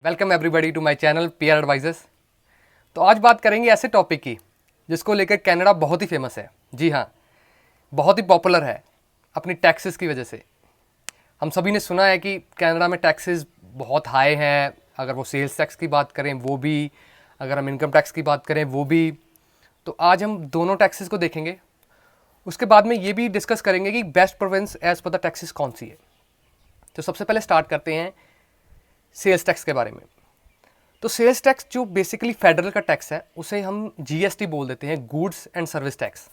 Welcome everybody to my channel PR advisors. तो आज बात करेंगे ऐसे टॉपिक की जिसको लेकर कनाडा बहुत ही फेमस है। जी हाँ, बहुत ही पॉपुलर है अपनी टैक्सेस की वजह से। हम सभी ने सुना है कि कनाडा में टैक्सेस बहुत हाई हैं। अगर वो सेल्स टैक्स की बात करें वो भी, अगर हम इनकम टैक्स की बात करें वो भी। तो आज हम दोनों टैक्सेस को देखेंगे। उसके बाद में ये भी डिस्कस करेंगे कि best province as per the taxes कौन सी है। तो सबसे पहले स्टार्ट करते हैं सेल्स टैक्स के बारे में। तो सेल्स टैक्स जो बेसिकली फेडरल का टैक्स है उसे हम जीएसटी बोल देते हैं, गुड्स एंड सर्विस टैक्स।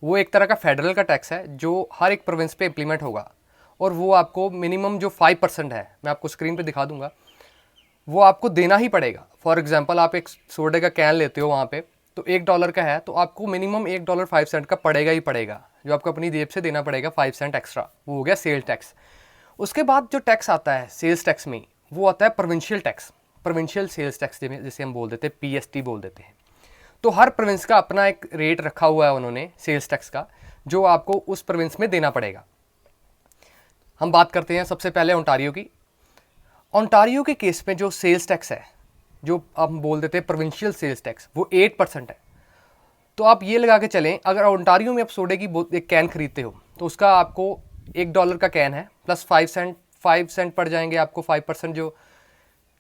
वो एक तरह का फेडरल का टैक्स है जो हर एक प्रोविंस पे इम्प्लीमेंट होगा और वो आपको मिनिमम जो 5% है, मैं आपको स्क्रीन पे दिखा दूंगा, वो आपको देना ही पड़ेगा। फॉर एग्जांपल आप एक सोडे का कैन लेते हो वहाँ पे, तो $1 का है तो आपको मिनिमम $1.05 का पड़ेगा ही पड़ेगा, जो आपको अपनी जेब से देना पड़ेगा 5 सेंट एक्स्ट्रा। वो हो गया सेल्स टैक्स। उसके बाद जो टैक्स आता है सेल्स टैक्स में, वो आता है provincial tax, provincial sales tax जिसे हम बोल देते हैं, पीएसटी बोल देते हैं। तो हर प्रोविंस का अपना एक रेट रखा हुआ है उन्होंने सेल्स टैक्स का, जो आपको उस प्रोविंस में देना पड़ेगा। हम बात करते हैं सबसे पहले ओंटारियो की। ओंटारियो के केस में जो सेल्स टैक्स है, जो हम बोल देते हैं प्रोविंशियल सेल्स टैक्स, वो 8% है। तो आप ये लगा के चलें, अगर ओंटारियो में आप सोडे की एक कैन खरीदते हो तो उसका आपको $1 का कैन है प्लस 5 सेंट पड़ जाएंगे आपको। 5% जो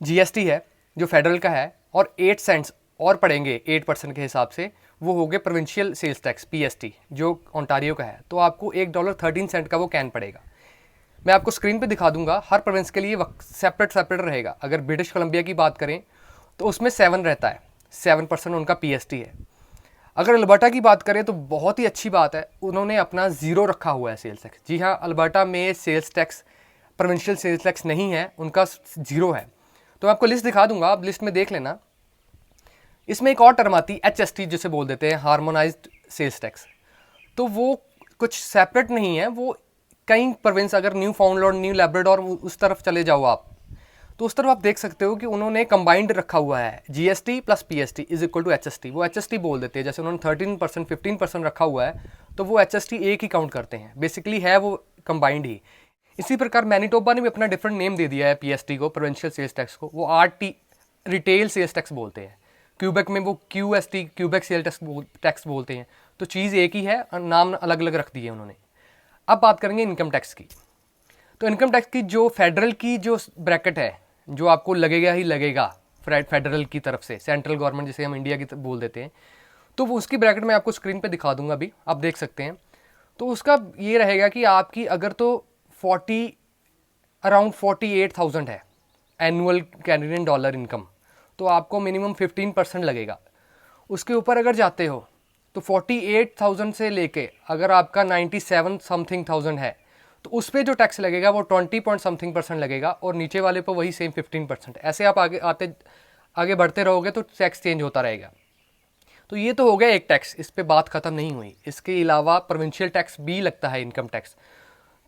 जीएसटी है जो फेडरल का है, और 8 सेंट्स और पड़ेंगे 8% के हिसाब से, वो हो गए प्रोविंशियल सेल्स टैक्स पीएसटी जो ओंटारियो का है। तो आपको $1.13 का वो कैन पड़ेगा। मैं आपको स्क्रीन पे दिखा दूंगा, हर प्रोविंस के लिए सेपरेट रहेगा। अगर ब्रिटिश कोलंबिया की बात करें तो उसमें 7 रहता है, 7% उनका पीएसटी है। अगर अल्बर्टा की बात करें तो बहुत ही अच्छी बात है, उन्होंने अपना 0 रखा हुआ है सेल्स टैक्स। जी हाँ, अल्बर्टा में sales tax, provincial sales tax नहीं है, उनका 0 है। तो मैं आपको लिस्ट दिखा दूंगा, आप लिस्ट में देख लेना। इसमें एक और टर्म आती है HST, जिसे बोल देते हैं हार्मोनाइज्ड सेल्स टैक्स। तो वो कुछ सेपरेट नहीं है, वो कई प्रोविंस, अगर न्यू फाउंडलैंड, न्यू लैब्राडोर, उस तरफ चले जाओ आप, तो उस तरफ आप देख सकते हो कि उन्होंने कंबाइंड रखा हुआ है, GST plus PST is equal to HST। वो HST बोल देते हैं। जैसे उन्होंने 13%, 15% रखा हुआ है, तो वो HST एक ही काउंट करते हैं। बेसिकली है वो कंबाइंड ही। इसी प्रकार मैनिटोबा ने भी अपना डिफरेंट नेम दे दिया है पीएसटी को, प्रोविंशियल सेल्स टैक्स को। वो RT, रिटेल सेल्स टैक्स बोलते हैं। क्यूबेक में वो QST, क्यूबेक सेल्स टैक्स बोलते हैं। तो चीज़ एक ही है, नाम अलग अलग रख दिए उन्होंने। अब बात करेंगे इनकम टैक्स की। तो इनकम टैक्स की जो फेडरल की जो ब्रैकेट है, जो आपको लगेगा ही लगेगा फेडरल की तरफ से, सेंट्रल गवर्नमेंट जिसे हम इंडिया की बोल देते हैं, तो वो उसकी ब्रैकेट में आपको स्क्रीन पे दिखा दूंगा, अभी आप देख सकते हैं। तो उसका ये रहेगा कि आपकी अगर तो अराउंड 48,000 है एनुअल कैनेडियन डॉलर इनकम, तो आपको मिनिमम 15% लगेगा। उसके ऊपर अगर जाते हो तो 48,000 से लेके अगर आपका 97 समथिंग थाउजेंड है, तो उस पर जो टैक्स लगेगा वो 20 पॉइंट समथिंग % लगेगा, और नीचे वाले पर वही सेम 15%। ऐसे आप आगे बढ़ते रहोगे तो टैक्स चेंज होता रहेगा। तो ये तो हो गया एक टैक्स, इस पे बात खत्म नहीं हुई। इसके अलावा प्रोविंशियल टैक्स भी लगता है, इनकम टैक्स।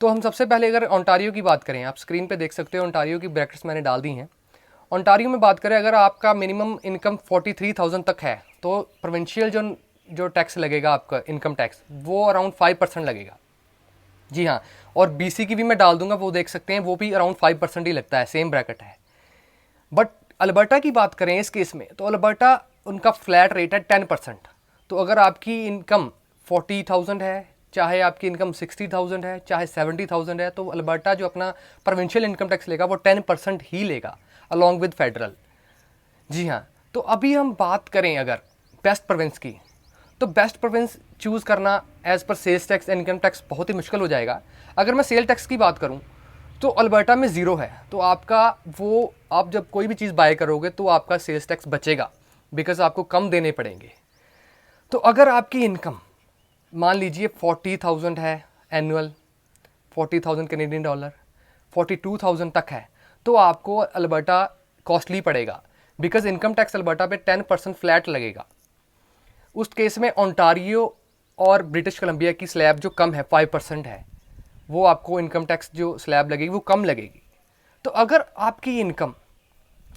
तो हम सबसे पहले अगर ओंटारियो की बात करें, आप स्क्रीन पे देख सकते हो ओंटारियो की ब्रैकेट्स मैंने डाल दी हैं। ओंटारियो में बात करें, अगर आपका मिनिमम इनकम 43,000 तक है, तो प्रोविंशियल जो टैक्स लगेगा आपका इनकम टैक्स, वो अराउंड 5% लगेगा। जी हाँ, और बीसी की भी मैं डाल दूंगा, वो देख सकते हैं, वो भी अराउंड 5% ही लगता है, सेम ब्रैकेट है। बट अल्बर्टा की बात करें इस केस में, तो अल्बर्टा उनका फ्लैट रेट है 10%। तो अगर आपकी इनकम 40,000 है, चाहे आपकी इनकम 60,000 है, चाहे 70,000 है, तो अल्बर्टा जो अपना प्रोविंशियल इनकम टैक्स लेगा वो 10% ही लेगा, अलॉन्ग विद फेडरल। जी हाँ, तो अभी हम बात करें अगर बेस्ट प्रोविंस की, तो बेस्ट प्रोविंस चूज़ करना as per sales tax income tax बहुत ही मुश्किल हो जाएगा। अगर मैं सेल टैक्स की बात करूं तो अल्बर्टा में 0 है। तो आपका वो, आप जब कोई भी चीज़ बाय करोगे तो आपका सेल्स टैक्स बचेगा, बिकॉज आपको कम देने पड़ेंगे। तो अगर आपकी इनकम मान लीजिए 40,000 है एनुअल, 40,000 कैनेडियन डॉलर, 42,000 तक है, तो आपको अल्बर्टा कॉस्टली पड़ेगा, बिकॉज इनकम टैक्स अल्बर्टा पे 10% फ्लैट लगेगा। उस केस में ओंटारियो और ब्रिटिश कोलंबिया की स्लैब जो कम है, 5% है, वो आपको इनकम टैक्स जो स्लैब लगेगी वो कम लगेगी। तो अगर आपकी इनकम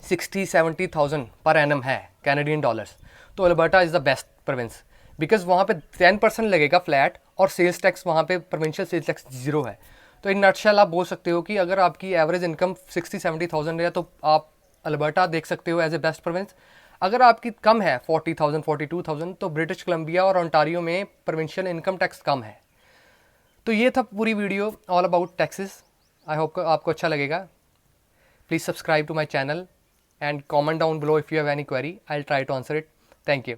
60-70,000 पर एनम है कैनेडियन डॉलर्स, तो Alberta is the best province, because वहाँ पे 10% लगेगा फ्लैट, और सेल्स टैक्स वहाँ पे प्रोविंशियल सेल्स टैक्स 0 है। तो इन नटशेल आप बोल सकते हो कि अगर आपकी एवरेज इनकम 60-70,000 है, तो आप अल्बर्टा देख सकते हो एज ए बेस्ट प्रोविंस। अगर आपकी कम है 40,000 42,000 तो ब्रिटिश कोलंबिया और ओंटारियो में प्रोविंशियल इनकम टैक्स कम है। तो ये था पूरी video all about taxes. I hope आपको अच्छा लगेगा। Please subscribe to my channel and comment down below if you have any query, I will try to answer it. Thank you.